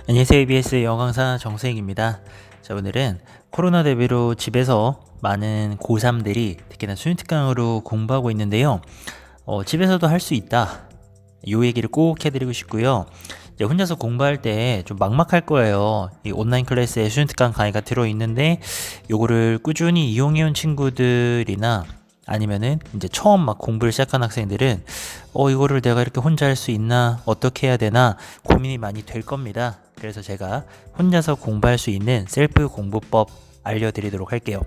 안녕하세요. EBS 영어 강사 정수익입니다. 자, 오늘은 코로나 대비로 집에서 많은 고3들이 특히나 수능특강으로 공부하고 있는데요. 집에서도 할 수 있다. 요 얘기를 꼭 해드리고 싶고요. 이제 혼자서 공부할 때 좀 막막할 거예요. 이 온라인 클래스에 수능특강 강의가 들어있는데 요거를 꾸준히 이용해온 친구들이나 아니면은 이제 처음 막 공부를 시작한 학생들은 이거를 내가 이렇게 혼자 할 수 있나 어떻게 해야 되나 고민이 많이 될 겁니다. 그래서 제가 혼자서 공부할 수 있는 셀프 공부법 알려드리도록 할게요.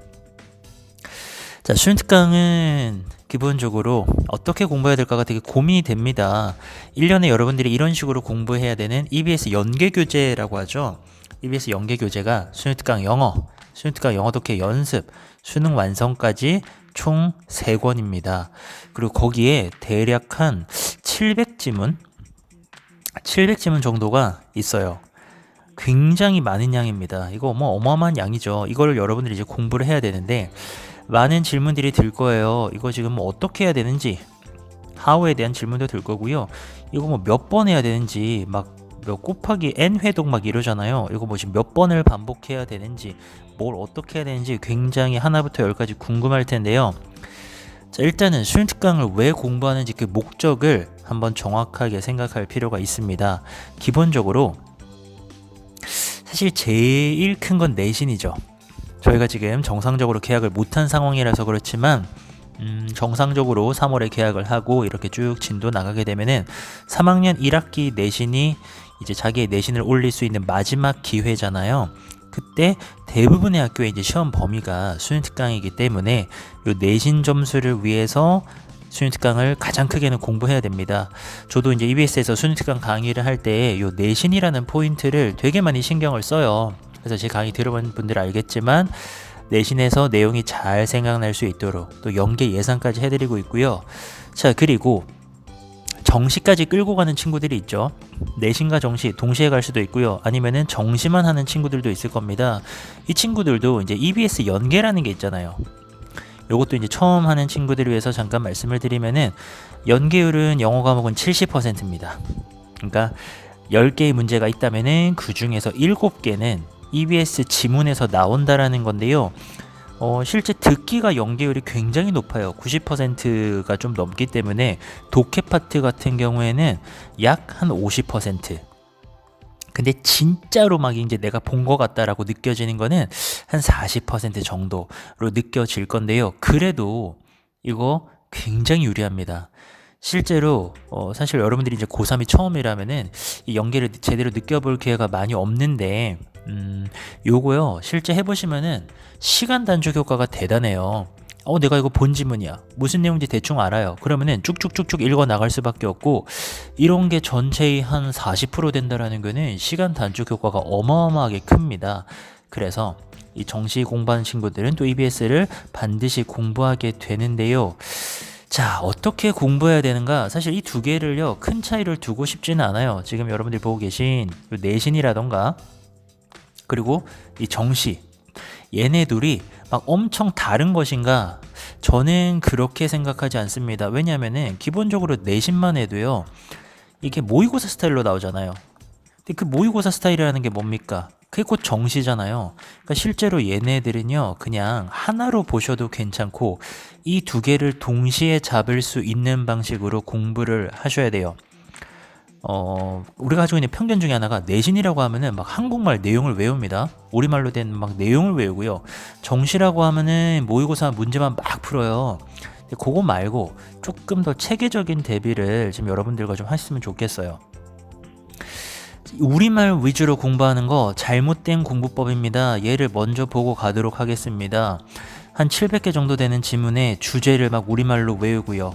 자, 수능특강은 기본적으로 어떻게 공부해야 될까가 되게 고민이 됩니다. 1년에 여러분들이 이런 식으로 공부해야 되는 EBS 연계교재라고 하죠. EBS 연계교재가 수능특강 영어, 수능특강 영어 독해 연습, 수능 완성까지 총 3권입니다. 그리고 거기에 대략 한 700지문 정도가 있어요. 굉장히 많은 양입니다. 이거 뭐 어마어마한 양이죠. 이거를 여러분들이 이제 공부를 해야 되는데 많은 질문들이 들 거예요. 이거 지금 뭐 어떻게 해야 되는지, how에 대한 질문도 들 거고요. 이거 뭐 몇 번 해야 되는지, 막 몇 곱하기 n 회독 막 이러잖아요. 이거 뭐 지금 몇 번을 반복해야 되는지, 뭘 어떻게 해야 되는지 굉장히 하나부터 열까지 궁금할 텐데요. 자, 일단은 수능특강을 왜 공부하는지 그 목적을 한번 정확하게 생각할 필요가 있습니다. 기본적으로 사실 제일 큰 건 내신이죠. 저희가 지금 정상적으로 계약을 못한 상황이라서 그렇지만 정상적으로 3월에 계약을 하고 이렇게 쭉 진도 나가게 되면은 3학년 1학기 내신이 이제 자기의 내신을 올릴 수 있는 마지막 기회잖아요. 그때 대부분의 학교의 이제 시험 범위가 수능특강이기 때문에 요 내신 점수를 위해서 수능특강을 가장 크게는 공부해야 됩니다. 저도 이제 EBS에서 수능특강 강의를 할 때 요 내신이라는 포인트를 되게 많이 신경을 써요. 그래서 제 강의 들어본 분들 알겠지만 내신에서 내용이 잘 생각날 수 있도록 또 연계 예상까지 해드리고 있고요. 자, 그리고 정시까지 끌고 가는 친구들이 있죠. 내신과 정시 동시에 갈 수도 있고요. 아니면은 정시만 하는 친구들도 있을 겁니다. 이 친구들도 이제 EBS 연계라는 게 있잖아요. 요것도 이제 처음 하는 친구들을 위해서 잠깐 말씀을 드리면은 연계율은 영어 과목은 70%입니다. 그러니까 10개의 문제가 있다면은 그 중에서 7개는 EBS 지문에서 나온다라는 건데요. 실제 듣기가 연계율이 굉장히 높아요. 90%가 좀 넘기 때문에 독해 파트 같은 경우에는 약 한 50%. 근데 진짜로 막 이제 내가 본 것 같다라고 느껴지는 거는 한 40% 정도로 느껴질 건데요. 그래도 이거 굉장히 유리합니다. 실제로 사실 여러분들이 이제 고3이 처음이라면은 이 연계를 제대로 느껴볼 기회가 많이 없는데 요거요 실제 해보시면은 시간 단축 효과가 대단해요. 내가 이거 본 지문이야. 무슨 내용인지 대충 알아요. 그러면은 쭉쭉쭉쭉 읽어 나갈 수밖에 없고 이런 게 전체의 한 40% 된다라는 거는 시간 단축 효과가 어마어마하게 큽니다. 그래서 이 정시 공부하는 친구들은 또 EBS를 반드시 공부하게 되는데요. 자, 어떻게 공부해야 되는가? 사실 이 두 개를요, 큰 차이를 두고 싶지는 않아요. 지금 여러분들이 보고 계신 내신이라던가, 그리고 이 정시, 얘네 둘이 막 엄청 다른 것인가? 저는 그렇게 생각하지 않습니다. 왜냐면은, 기본적으로 내신만 해도요, 이게 모의고사 스타일로 나오잖아요. 근데 그 모의고사 스타일이라는 게 뭡니까? 그게 곧 정시잖아요. 그러니까 실제로 얘네들은요, 그냥 하나로 보셔도 괜찮고, 이 두 개를 동시에 잡을 수 있는 방식으로 공부를 하셔야 돼요. 우리가 가지고 있는 편견 중에 하나가 내신이라고 하면은 막 한국말 내용을 외웁니다. 우리말로 된 막 내용을 외우고요. 정시라고 하면은 모의고사 문제만 막 풀어요. 근데 그거 말고 조금 더 체계적인 대비를 지금 여러분들과 좀 하셨으면 좋겠어요. 우리말 위주로 공부하는 거 잘못된 공부법입니다. 얘를 먼저 보고 가도록 하겠습니다. 한 700개 정도 되는 지문에 주제를 막 우리말로 외우고요.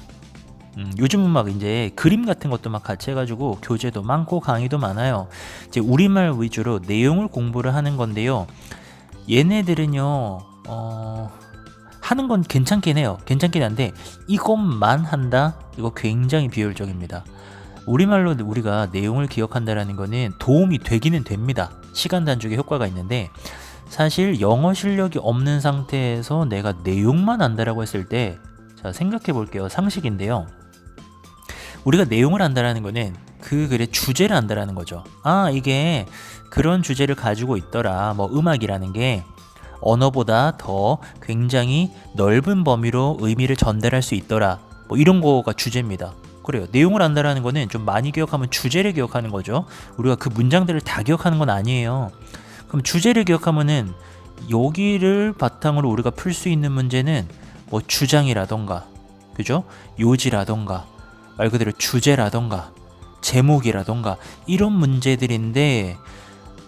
요즘은 막 이제 그림 같은 것도 막 같이 해가지고 교재도 많고 강의도 많아요. 이제 우리말 위주로 내용을 공부를 하는 건데요. 얘네들은요, 하는 건 괜찮긴 해요. 괜찮긴 한데 이것만 한다? 이거 굉장히 비효율적입니다. 우리말로 우리가 내용을 기억한다라는 거는 도움이 되기는 됩니다. 시간 단축의 효과가 있는데 사실 영어 실력이 없는 상태에서 내가 내용만 안다라고 했을 때 자, 생각해 볼게요. 상식인데요. 우리가 내용을 안다라는 거는 그 글의 주제를 안다라는 거죠. 아, 이게 그런 주제를 가지고 있더라. 뭐 음악이라는 게 언어보다 더 굉장히 넓은 범위로 의미를 전달할 수 있더라. 뭐 이런 거가 주제입니다. 그래요. 내용을 안다라는 거는 좀 많이 기억하면 주제를 기억하는 거죠. 우리가 그 문장들을 다 기억하는 건 아니에요. 그럼 주제를 기억하면은 여기를 바탕으로 우리가 풀 수 있는 문제는 뭐 주장이라던가, 그죠? 요지라던가, 말 그대로 주제라던가, 제목이라던가 이런 문제들인데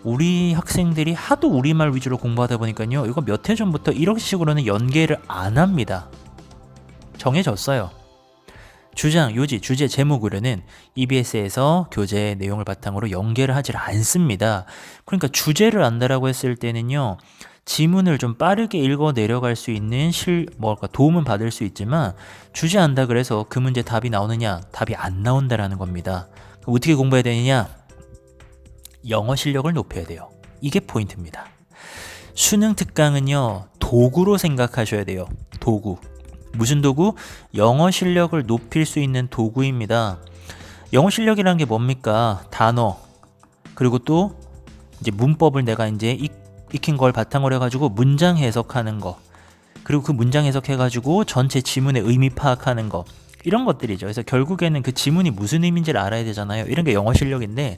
우리 학생들이 하도 우리말 위주로 공부하다 보니까요. 이거 몇 해 전부터 이런 식으로는 연계를 안 합니다. 정해졌어요. 주장, 요지, 주제, 제목으로는 EBS에서 교재 내용을 바탕으로 연계를 하질 않습니다. 그러니까 주제를 안다라고 했을 때는요. 지문을 좀 빠르게 읽어 내려갈 수 있는 도움은 받을 수 있지만 주제 안다 그래서 그 문제 답이 나오느냐? 답이 안 나온다라는 겁니다. 그럼 어떻게 공부해야 되느냐? 영어 실력을 높여야 돼요. 이게 포인트입니다. 수능 특강은요. 도구로 생각하셔야 돼요. 도구. 무슨 도구? 영어 실력을 높일 수 있는 도구입니다. 영어 실력이란 게 뭡니까? 단어. 그리고 또 이제 문법을 내가 이제 익힌 걸 바탕으로 해가지고 문장 해석하는 거. 그리고 그 문장 해석해가지고 전체 지문의 의미 파악하는 거. 이런 것들이죠. 그래서 결국에는 그 지문이 무슨 의미인지를 알아야 되잖아요. 이런 게 영어 실력인데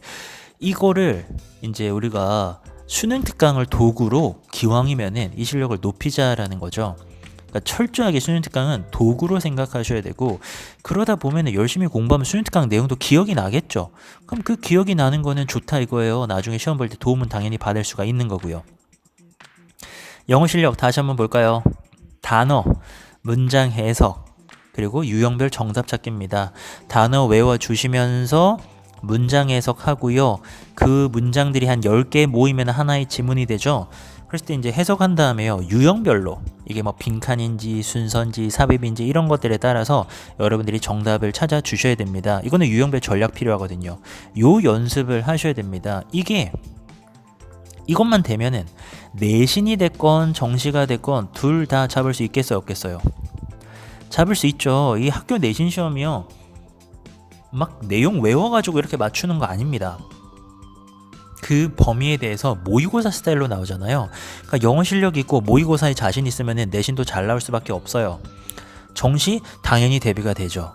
이거를 이제 우리가 수능 특강을 도구로 기왕이면은 이 실력을 높이자라는 거죠. 그러니까 철저하게 수능 특강은 도구로 생각하셔야 되고 그러다 보면은 열심히 공부하면 수능 특강 내용도 기억이 나겠죠. 그럼 그 기억이 나는 거는 좋다 이거예요. 나중에 시험 볼 때 도움은 당연히 받을 수가 있는 거고요. 영어 실력 다시 한번 볼까요? 단어, 문장 해석, 그리고 유형별 정답 찾기입니다. 단어 외워주시면서 문장 해석하고요. 그 문장들이 한 10개 모이면 하나의 지문이 되죠. 그랬을 때 이제 해석한 다음에요. 유형별로 이게 뭐 빈칸인지 순서인지 삽입인지 이런 것들에 따라서 여러분들이 정답을 찾아 주셔야 됩니다. 이거는 유형별 전략 필요하거든요. 요 연습을 하셔야 됩니다. 이것만 되면은 내신이 됐건 정시가 됐건 둘 다 잡을 수 있겠어요, 없겠어요? 잡을 수 있죠. 이 학교 내신 시험이요. 막 내용 외워가지고 이렇게 맞추는 거 아닙니다. 그 범위에 대해서 모의고사 스타일로 나오잖아요. 그러니까 영어 실력이 있고 모의고사에 자신 있으면 내신도 잘 나올 수밖에 없어요. 정시 당연히 대비가 되죠.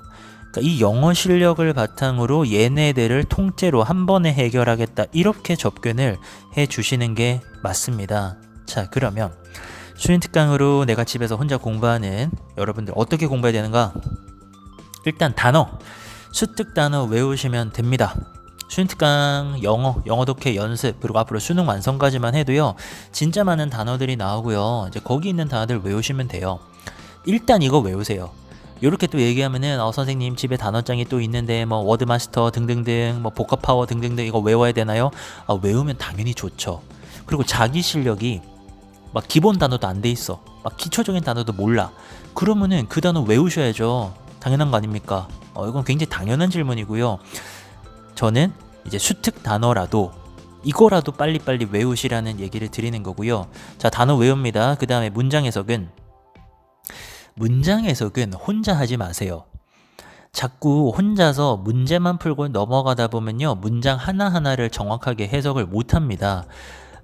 그러니까 이 영어 실력을 바탕으로 얘네들을 통째로 한 번에 해결하겠다 이렇게 접근을 해주시는 게 맞습니다. 자, 그러면 수능 특강으로 내가 집에서 혼자 공부하는 여러분들 어떻게 공부해야 되는가? 일단 단어, 수특 단어 외우시면 됩니다. 수능 특강 영어 독해 연습 그리고 앞으로 수능 완성까지만 해도요 진짜 많은 단어들이 나오고요. 이제 거기 있는 단어들 외우시면 돼요. 일단 이거 외우세요. 요렇게 또 얘기하면은 선생님 집에 단어장이 또 있는데 뭐 워드마스터 등등등 뭐 복합파워 등등등 이거 외워야 되나요? 외우면 당연히 좋죠. 그리고 자기 실력이 막 기본 단어도 안 돼 있어. 막 기초적인 단어도 몰라. 그러면은 그 단어 외우셔야죠. 당연한 거 아닙니까? 이건 굉장히 당연한 질문이고요. 저는 이제 수특 단어라도 이거라도 빨리빨리 외우시라는 얘기를 드리는 거고요. 자, 단어 외웁니다. 그 다음에 문장 해석은 혼자 하지 마세요. 자꾸 혼자서 문제만 풀고 넘어가다 보면요. 문장 하나하나를 정확하게 해석을 못합니다.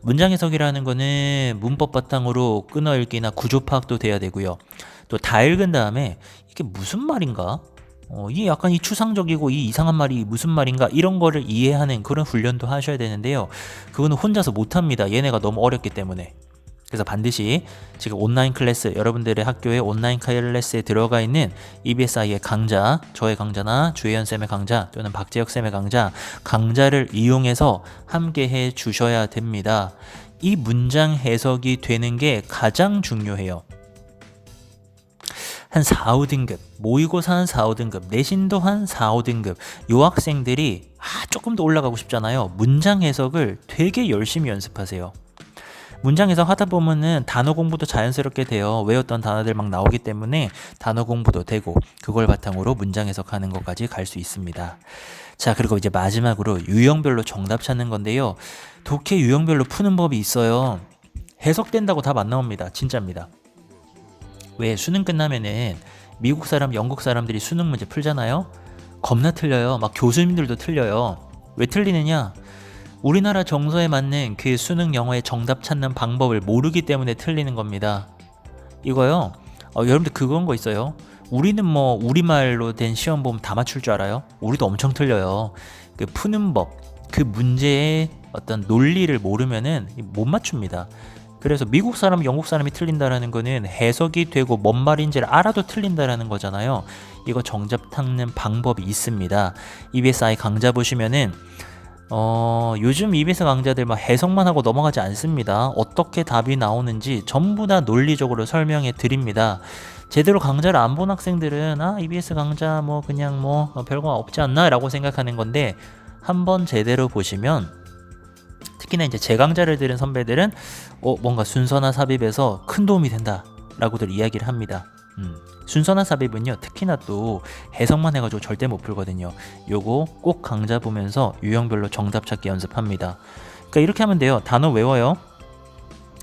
문장 해석이라는 거는 문법 바탕으로 끊어읽기나 구조 파악도 돼야 되고요. 또 다 읽은 다음에 이게 무슨 말인가? 이게 약간 이 추상적이고 이 이상한 말이 무슨 말인가 이런 거를 이해하는 그런 훈련도 하셔야 되는데요. 그거는 혼자서 못합니다. 얘네가 너무 어렵기 때문에. 그래서 반드시 지금 온라인 클래스 여러분들의 학교에 온라인 클래스에 들어가 있는 EBSI의 강좌, 저의 강좌나 주혜연쌤의 강좌 또는 박재혁쌤의 강좌를 이용해서 함께 해 주셔야 됩니다. 이 문장 해석이 되는 게 가장 중요해요. 한 4, 5등급, 모의고사 한 4, 5등급, 내신도 한 4, 5등급 요 학생들이 조금 더 올라가고 싶잖아요. 문장 해석을 되게 열심히 연습하세요. 문장 해석 하다 보면은 단어 공부도 자연스럽게 돼요. 외웠던 단어들 막 나오기 때문에 단어 공부도 되고 그걸 바탕으로 문장 해석하는 것까지 갈 수 있습니다. 자, 그리고 이제 마지막으로 유형별로 정답 찾는 건데요. 독해 유형별로 푸는 법이 있어요. 해석된다고 답 안 나옵니다. 진짜입니다. 왜 수능 끝나면은 미국 사람, 영국 사람들이 수능 문제 풀잖아요. 겁나 틀려요. 막 교수님들도 틀려요. 왜 틀리느냐? 우리나라 정서에 맞는 그 수능 영어의 정답 찾는 방법을 모르기 때문에 틀리는 겁니다. 이거요. 여러분들 그건 거 있어요. 우리는 뭐 우리말로 된 시험 보면 다 맞출 줄 알아요? 우리도 엄청 틀려요. 그 푸는 법, 그 문제의 어떤 논리를 모르면은 못 맞춥니다. 그래서 미국 사람, 영국 사람이 틀린다라는 거는 해석이 되고 뭔 말인지를 알아도 틀린다라는 거잖아요. 이거 정답 찾는 방법이 있습니다. EBSI 강좌 보시면은 요즘 EBS 강좌들 막 해석만 하고 넘어가지 않습니다. 어떻게 답이 나오는지 전부 다 논리적으로 설명해 드립니다. 제대로 강좌를 안 본 학생들은 EBS 강좌 뭐 그냥 뭐 별거 없지 않나 라고 생각하는 건데, 한번 제대로 보시면, 특히나 이제 제 강좌를 들은 선배들은 뭔가 순서나 삽입에서 큰 도움이 된다 라고들 이야기를 합니다. 순서나 삽입은요, 특히나 또 해석만 해가지고 절대 못 풀거든요. 요거 꼭 강좌 보면서 유형별로 정답 찾기 연습합니다. 그러니까 이렇게 하면 돼요. 단어 외워요.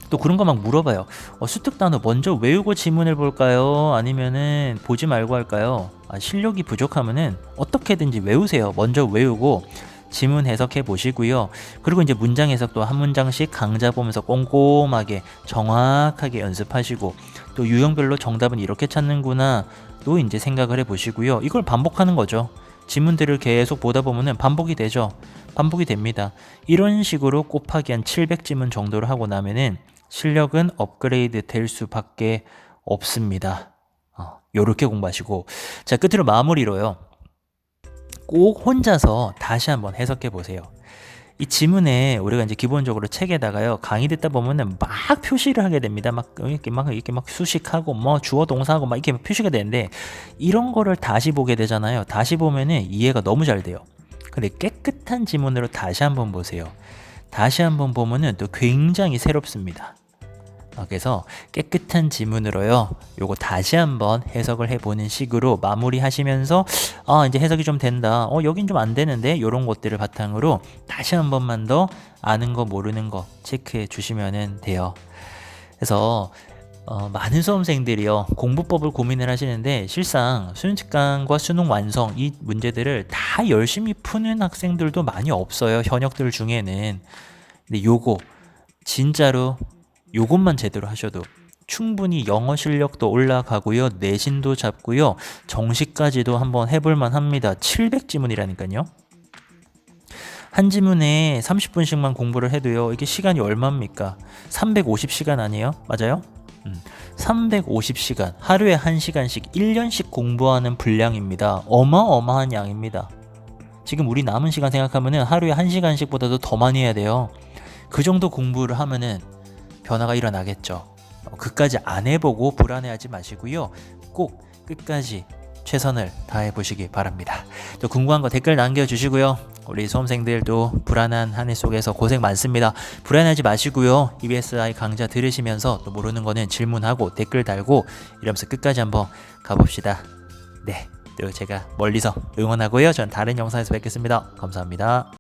또 그런 거 막 물어봐요. 수특 단어 먼저 외우고 지문을 볼까요? 아니면은 보지 말고 할까요? 실력이 부족하면은 어떻게든지 외우세요. 먼저 외우고 지문 해석해 보시고요. 그리고 이제 문장 해석도 한 문장씩 강좌 보면서 꼼꼼하게 정확하게 연습하시고, 또 유형별로 정답은 이렇게 찾는구나 또 이제 생각을 해 보시고요. 이걸 반복하는 거죠. 지문들을 계속 보다 보면은 반복이 되죠. 반복이 됩니다. 이런 식으로 곱하기 한 700지문 정도를 하고 나면은 실력은 업그레이드 될 수밖에 없습니다. 요렇게 공부하시고, 자, 끝으로 마무리로요. 꼭 혼자서 다시 한번 해석해 보세요. 이 지문에 우리가 이제 기본적으로 책에다가요, 강의 듣다 보면은 막 표시를 하게 됩니다. 이렇게 막 수식하고 뭐 주어 동사하고 막 이렇게 표시가 되는데, 이런 거를 다시 보게 되잖아요. 다시 보면은 이해가 너무 잘 돼요. 근데 깨끗한 지문으로 다시 한번 보세요. 다시 한번 보면은 또 굉장히 새롭습니다. 그래서 깨끗한 지문으로요, 요거 다시 한번 해석을 해보는 식으로 마무리 하시면서, 이제 해석이 좀 된다, 여긴 좀 안 되는데, 요런 것들을 바탕으로 다시 한 번만 더 아는 거 모르는 거 체크해 주시면 돼요. 그래서 많은 수험생들이요, 공부법을 고민을 하시는데, 실상 수능 직강과 수능 완성 이 문제들을 다 열심히 푸는 학생들도 많이 없어요, 현역들 중에는. 근데 요거 진짜로 요것만 제대로 하셔도 충분히 영어 실력도 올라가고요, 내신도 잡고요, 정시까지도 한번 해볼만 합니다. 700지문이라니까요. 한 지문에 30분씩만 공부를 해도요, 이게 시간이 얼마입니까? 350시간 아니에요? 맞아요? 350시간, 하루에 1시간씩 1년씩 공부하는 분량입니다. 어마어마한 양입니다. 지금 우리 남은 시간 생각하면은 하루에 1시간씩보다도 더 많이 해야 돼요. 그 정도 공부를 하면은 변화가 일어나겠죠. 그까지 안 해보고 불안해하지 마시고요, 꼭 끝까지 최선을 다해보시기 바랍니다. 또 궁금한 거 댓글 남겨주시고요. 우리 수험생들도 불안한 한 해 속에서 고생 많습니다. 불안하지 마시고요, EBSI 강좌 들으시면서 또 모르는 거는 질문하고 댓글 달고 이러면서 끝까지 한번 가봅시다. 네, 또 제가 멀리서 응원하고요. 전 다른 영상에서 뵙겠습니다. 감사합니다.